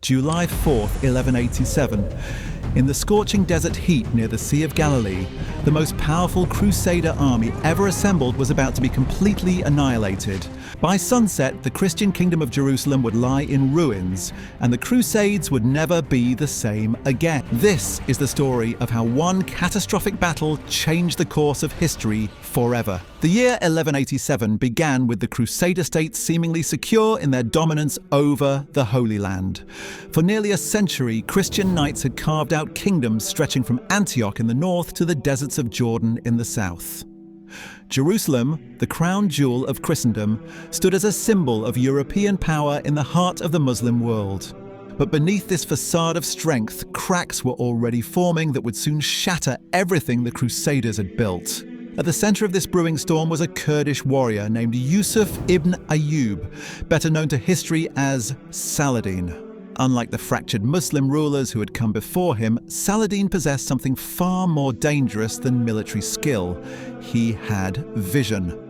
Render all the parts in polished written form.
July 4th, 1187. In the scorching desert heat near the Sea of Galilee, the most powerful Crusader army ever assembled was about to be completely annihilated. By sunset, the Christian kingdom of Jerusalem would lie in ruins, and the Crusades would never be the same again. This is the story of how one catastrophic battle changed the course of history forever. The year 1187 began with the Crusader states seemingly secure in their dominance over the Holy Land. For nearly a century, Christian knights had carved out kingdoms stretching from Antioch in the north to the deserts of Jordan in the south. Jerusalem, the crown jewel of Christendom, stood as a symbol of European power in the heart of the Muslim world. But beneath this facade of strength, cracks were already forming that would soon shatter everything the Crusaders had built. At the center of this brewing storm was a Kurdish warrior named Yusuf ibn Ayyub, better known to history as Saladin. Unlike the fractured Muslim rulers who had come before him, Saladin possessed something far more dangerous than military skill. He had vision.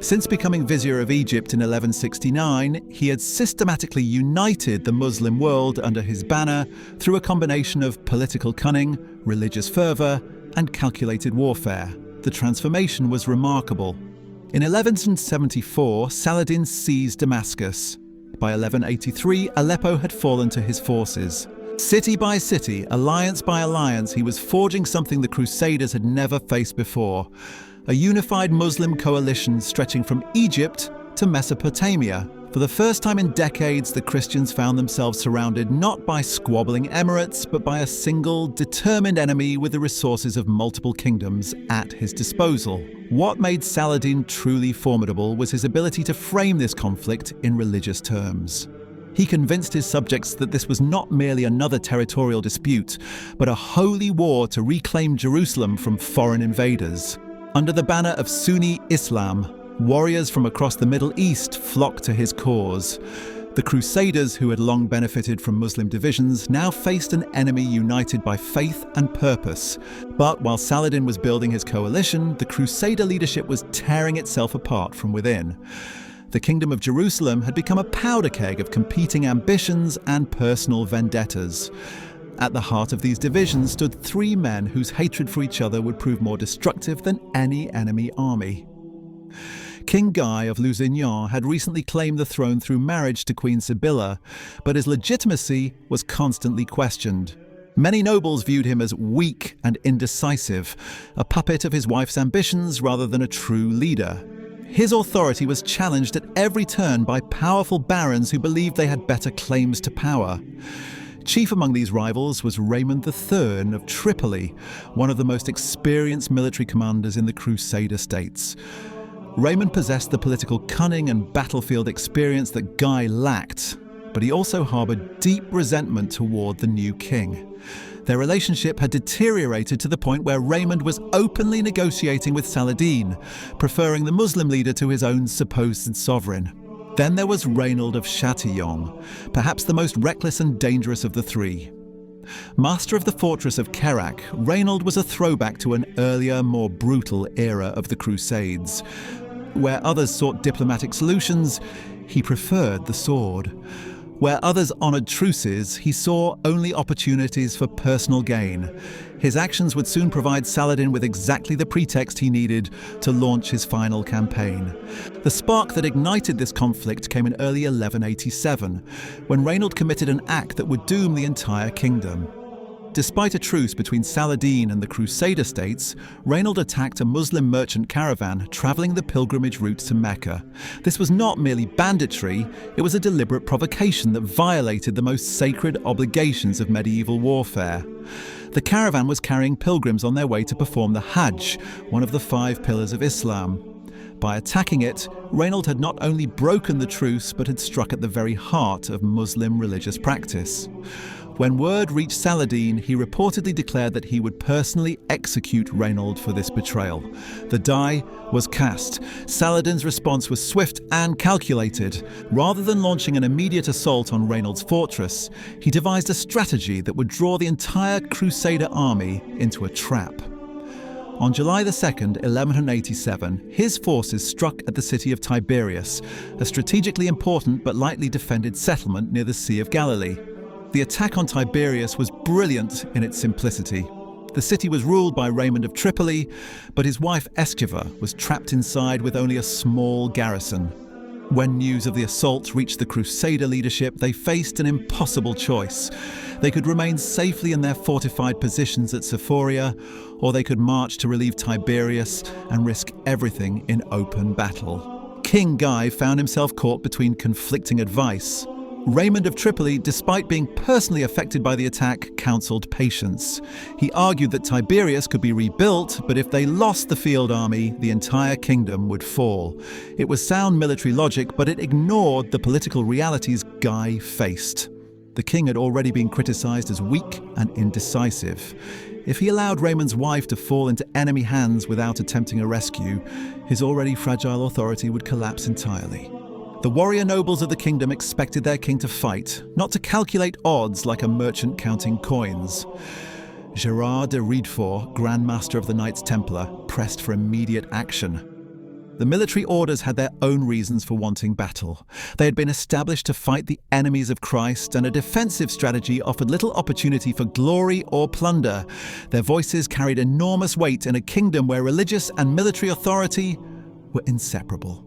Since becoming vizier of Egypt in 1169, he had systematically united the Muslim world under his banner through a combination of political cunning, religious fervor, and calculated warfare. The transformation was remarkable. In 1174, Saladin seized Damascus. By 1183, Aleppo had fallen to his forces. City by city, alliance by alliance, he was forging something the Crusaders had never faced before. A unified Muslim coalition stretching from Egypt to Mesopotamia. For the first time in decades, the Christians found themselves surrounded not by squabbling emirates, but by a single, determined enemy with the resources of multiple kingdoms at his disposal. What made Saladin truly formidable was his ability to frame this conflict in religious terms. He convinced his subjects that this was not merely another territorial dispute, but a holy war to reclaim Jerusalem from foreign invaders. Under the banner of Sunni Islam, warriors from across the Middle East flocked to his cause. The Crusaders, who had long benefited from Muslim divisions, now faced an enemy united by faith and purpose. But while Saladin was building his coalition, the Crusader leadership was tearing itself apart from within. The Kingdom of Jerusalem had become a powder keg of competing ambitions and personal vendettas. At the heart of these divisions stood three men whose hatred for each other would prove more destructive than any enemy army. King Guy of Lusignan had recently claimed the throne through marriage to Queen Sibylla, but his legitimacy was constantly questioned. Many nobles viewed him as weak and indecisive, a puppet of his wife's ambitions rather than a true leader. His authority was challenged at every turn by powerful barons who believed they had better claims to power. Chief among these rivals was Raymond III of Tripoli, one of the most experienced military commanders in the Crusader states. Raymond possessed the political cunning and battlefield experience that Guy lacked, but he also harbored deep resentment toward the new king. Their relationship had deteriorated to the point where Raymond was openly negotiating with Saladin, preferring the Muslim leader to his own supposed sovereign. Then there was Raynald of Chatillon, perhaps the most reckless and dangerous of the three. Master of the fortress of Kerak, Raynald was a throwback to an earlier, more brutal era of the Crusades. Where others sought diplomatic solutions, he preferred the sword. Where others honoured truces, he saw only opportunities for personal gain. His actions would soon provide Saladin with exactly the pretext he needed to launch his final campaign. The spark that ignited this conflict came in early 1187, when Raynald committed an act that would doom the entire kingdom. Despite a truce between Saladin and the Crusader states, Raynald attacked a Muslim merchant caravan travelling the pilgrimage route to Mecca. This was not merely banditry, it was a deliberate provocation that violated the most sacred obligations of medieval warfare. The caravan was carrying pilgrims on their way to perform the Hajj, one of the 5 pillars of Islam. By attacking it, Raynald had not only broken the truce, but had struck at the very heart of Muslim religious practice. When word reached Saladin, he reportedly declared that he would personally execute Raynald for this betrayal. The die was cast. Saladin's response was swift and calculated. Rather than launching an immediate assault on Raynald's fortress, he devised a strategy that would draw the entire Crusader army into a trap. On July 2nd, 1187, his forces struck at the city of Tiberias, a strategically important but lightly defended settlement near the Sea of Galilee. The attack on Tiberias was brilliant in its simplicity. The city was ruled by Raymond of Tripoli, but his wife Esquiva was trapped inside with only a small garrison. When news of the assault reached the Crusader leadership, they faced an impossible choice. They could remain safely in their fortified positions at Sephoria, or they could march to relieve Tiberias and risk everything in open battle. King Guy found himself caught between conflicting advice. Raymond of Tripoli, despite being personally affected by the attack, counselled patience. He argued that Tiberias could be rebuilt, but if they lost the field army, the entire kingdom would fall. It was sound military logic, but it ignored the political realities Guy faced. The king had already been criticised as weak and indecisive. If he allowed Raymond's wife to fall into enemy hands without attempting a rescue, his already fragile authority would collapse entirely. The warrior nobles of the kingdom expected their king to fight, not to calculate odds like a merchant counting coins. Gerard de Riedfort, Grand Master of the Knights Templar, pressed for immediate action. The military orders had their own reasons for wanting battle. They had been established to fight the enemies of Christ, and a defensive strategy offered little opportunity for glory or plunder. Their voices carried enormous weight in a kingdom where religious and military authority were inseparable.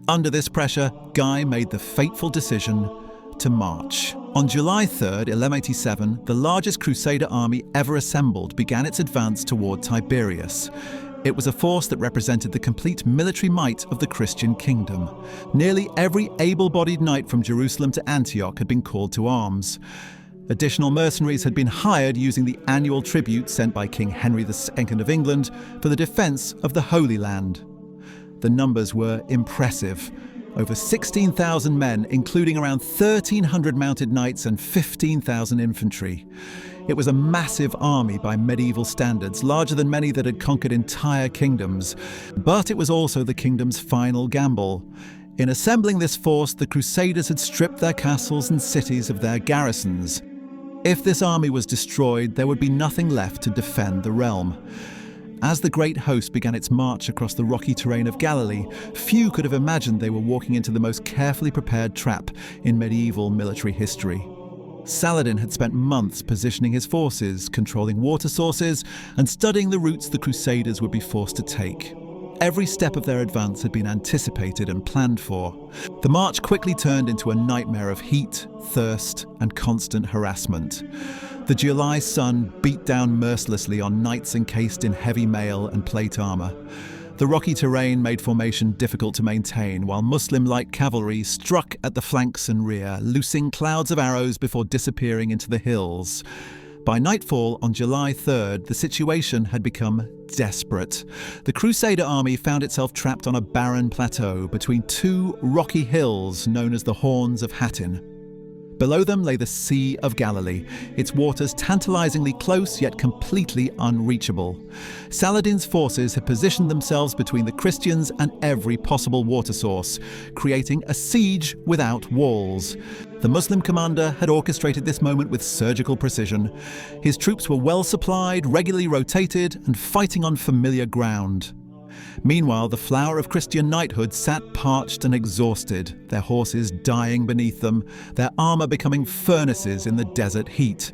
Under this pressure, Guy made the fateful decision to march. On July 3rd, 1187, the largest Crusader army ever assembled began its advance toward Tiberias. It was a force that represented the complete military might of the Christian kingdom. Nearly every able-bodied knight from Jerusalem to Antioch had been called to arms. Additional mercenaries had been hired using the annual tribute sent by King Henry II of England for the defence of the Holy Land. The numbers were impressive. Over 16,000 men, including around 1,300 mounted knights and 15,000 infantry. It was a massive army by medieval standards, larger than many that had conquered entire kingdoms. But it was also the kingdom's final gamble. In assembling this force, the Crusaders had stripped their castles and cities of their garrisons. If this army was destroyed, there would be nothing left to defend the realm. As the great host began its march across the rocky terrain of Galilee, few could have imagined they were walking into the most carefully prepared trap in medieval military history. Saladin had spent months positioning his forces, controlling water sources, and studying the routes the Crusaders would be forced to take. Every step of their advance had been anticipated and planned for. The march quickly turned into a nightmare of heat, thirst, and constant harassment. The July sun beat down mercilessly on knights encased in heavy mail and plate armour. The rocky terrain made formation difficult to maintain, while Muslim light cavalry struck at the flanks and rear, loosing clouds of arrows before disappearing into the hills. By nightfall on July 3rd, the situation had become desperate. The Crusader army found itself trapped on a barren plateau between two rocky hills known as the Horns of Hattin. Below them lay the Sea of Galilee, its waters tantalizingly close yet completely unreachable. Saladin's forces had positioned themselves between the Christians and every possible water source, creating a siege without walls. The Muslim commander had orchestrated this moment with surgical precision. His troops were well supplied, regularly rotated, and fighting on familiar ground. Meanwhile, the flower of Christian knighthood sat parched and exhausted, their horses dying beneath them, their armour becoming furnaces in the desert heat.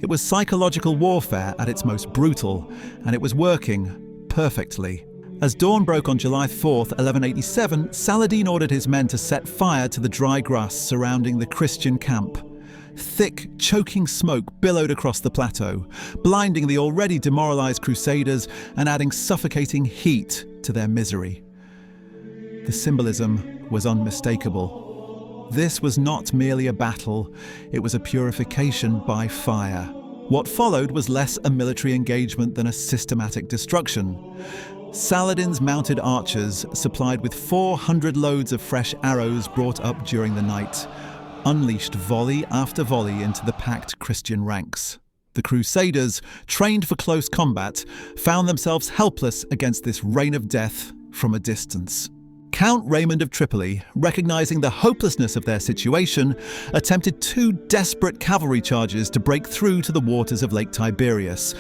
It was psychological warfare at its most brutal, and it was working perfectly. As dawn broke on July 4th, 1187, Saladin ordered his men to set fire to the dry grass surrounding the Christian camp. Thick, choking smoke billowed across the plateau, blinding the already demoralized Crusaders and adding suffocating heat to their misery. The symbolism was unmistakable. This was not merely a battle, it was a purification by fire. What followed was less a military engagement than a systematic destruction. Saladin's mounted archers, supplied with 400 loads of fresh arrows brought up during the night, unleashed volley after volley into the packed Christian ranks. The Crusaders, trained for close combat, found themselves helpless against this rain of death from a distance. Count Raymond of Tripoli, recognizing the hopelessness of their situation, attempted two desperate cavalry charges to break through to the waters of Lake Tiberias.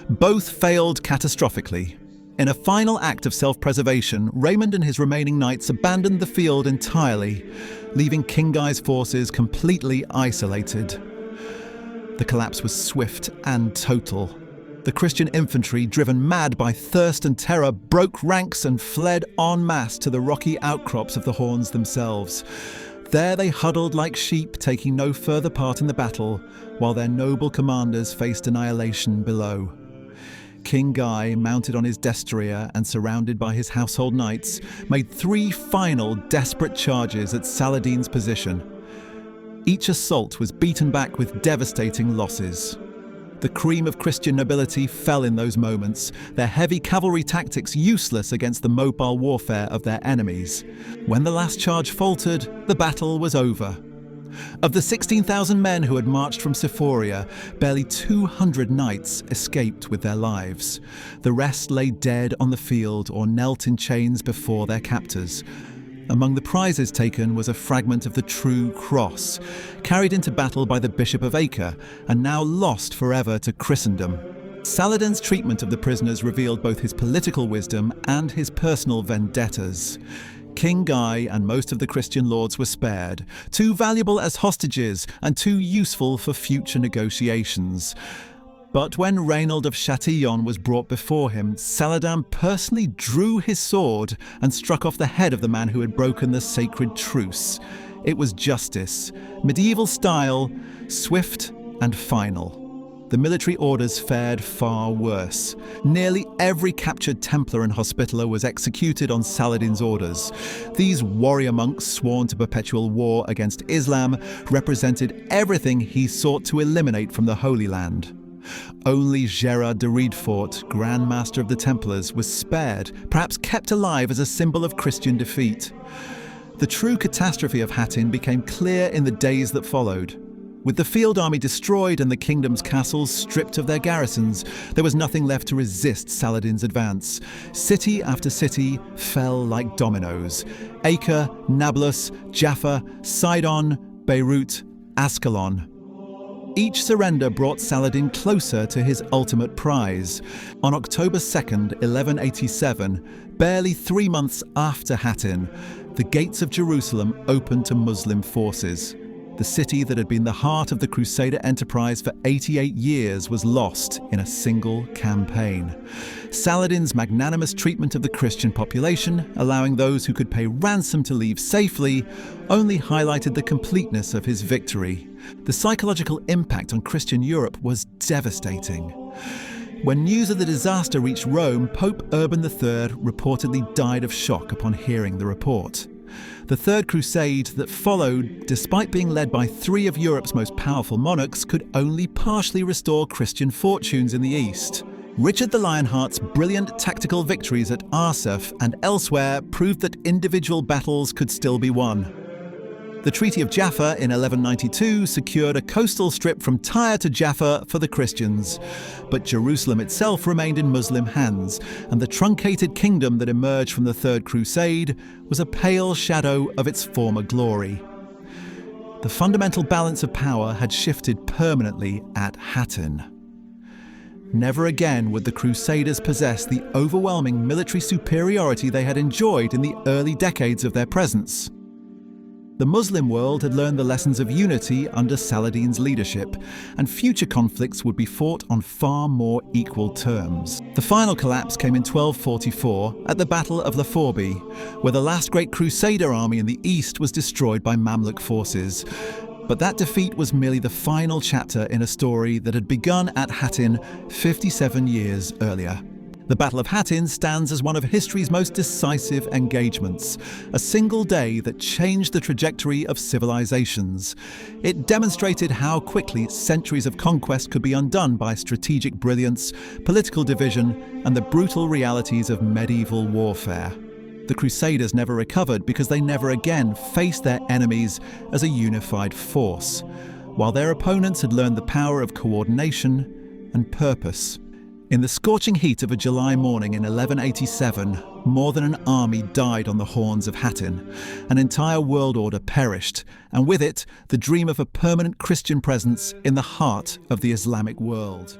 Both failed catastrophically. In a final act of self-preservation, Raymond and his remaining knights abandoned the field entirely, leaving King Guy's forces completely isolated. The collapse was swift and total. The Christian infantry, driven mad by thirst and terror, broke ranks and fled en masse to the rocky outcrops of the horns themselves. There they huddled like sheep, taking no further part in the battle, while their noble commanders faced annihilation below. King Guy, mounted on his destrier and surrounded by his household knights, made 3 final desperate charges at Saladin's position. Each assault was beaten back with devastating losses. The cream of Christian nobility fell in those moments, their heavy cavalry tactics useless against the mobile warfare of their enemies. When the last charge faltered, the battle was over. Of the 16,000 men who had marched from Sephoria, barely 200 knights escaped with their lives. The rest lay dead on the field or knelt in chains before their captors. Among the prizes taken was a fragment of the true cross, carried into battle by the Bishop of Acre and now lost forever to Christendom. Saladin's treatment of the prisoners revealed both his political wisdom and his personal vendettas. King Guy and most of the Christian lords were spared, too valuable as hostages and too useful for future negotiations. But when Raynald of Châtillon was brought before him, Saladin personally drew his sword and struck off the head of the man who had broken the sacred truce. It was justice, medieval style, swift and final. The military orders fared far worse. Nearly every captured Templar and Hospitaller was executed on Saladin's orders. These warrior monks, sworn to perpetual war against Islam, represented everything he sought to eliminate from the Holy Land. Only Gerard de Riedfort, Grand Master of the Templars, was spared, perhaps kept alive as a symbol of Christian defeat. The true catastrophe of Hattin became clear in the days that followed. With the field army destroyed and the kingdom's castles stripped of their garrisons, there was nothing left to resist Saladin's advance. City after city fell like dominoes. Acre, Nablus, Jaffa, Sidon, Beirut, Ascalon. Each surrender brought Saladin closer to his ultimate prize. On October 2nd, 1187, barely 3 months after Hattin, the gates of Jerusalem opened to Muslim forces. The city that had been the heart of the Crusader enterprise for 88 years was lost in a single campaign. Saladin's magnanimous treatment of the Christian population, allowing those who could pay ransom to leave safely, only highlighted the completeness of his victory. The psychological impact on Christian Europe was devastating. When news of the disaster reached Rome, Pope Urban III reportedly died of shock upon hearing the report. The Third Crusade that followed, despite being led by 3 of Europe's most powerful monarchs, could only partially restore Christian fortunes in the East. Richard the Lionheart's brilliant tactical victories at Arsuf and elsewhere proved that individual battles could still be won. The Treaty of Jaffa in 1192 secured a coastal strip from Tyre to Jaffa for the Christians, but Jerusalem itself remained in Muslim hands, and the truncated kingdom that emerged from the Third Crusade was a pale shadow of its former glory. The fundamental balance of power had shifted permanently at Hattin. Never again would the Crusaders possess the overwhelming military superiority they had enjoyed in the early decades of their presence. The Muslim world had learned the lessons of unity under Saladin's leadership, and future conflicts would be fought on far more equal terms. The final collapse came in 1244 at the Battle of Lafourbi, where the last great Crusader army in the east was destroyed by Mamluk forces. But that defeat was merely the final chapter in a story that had begun at Hattin 57 years earlier. The Battle of Hattin stands as one of history's most decisive engagements, a single day that changed the trajectory of civilizations. It demonstrated how quickly centuries of conquest could be undone by strategic brilliance, political division, and the brutal realities of medieval warfare. The Crusaders never recovered because they never again faced their enemies as a unified force, while their opponents had learned the power of coordination and purpose. In the scorching heat of a July morning in 1187, more than an army died on the horns of Hattin. An entire world order perished, and with it, the dream of a permanent Christian presence in the heart of the Islamic world.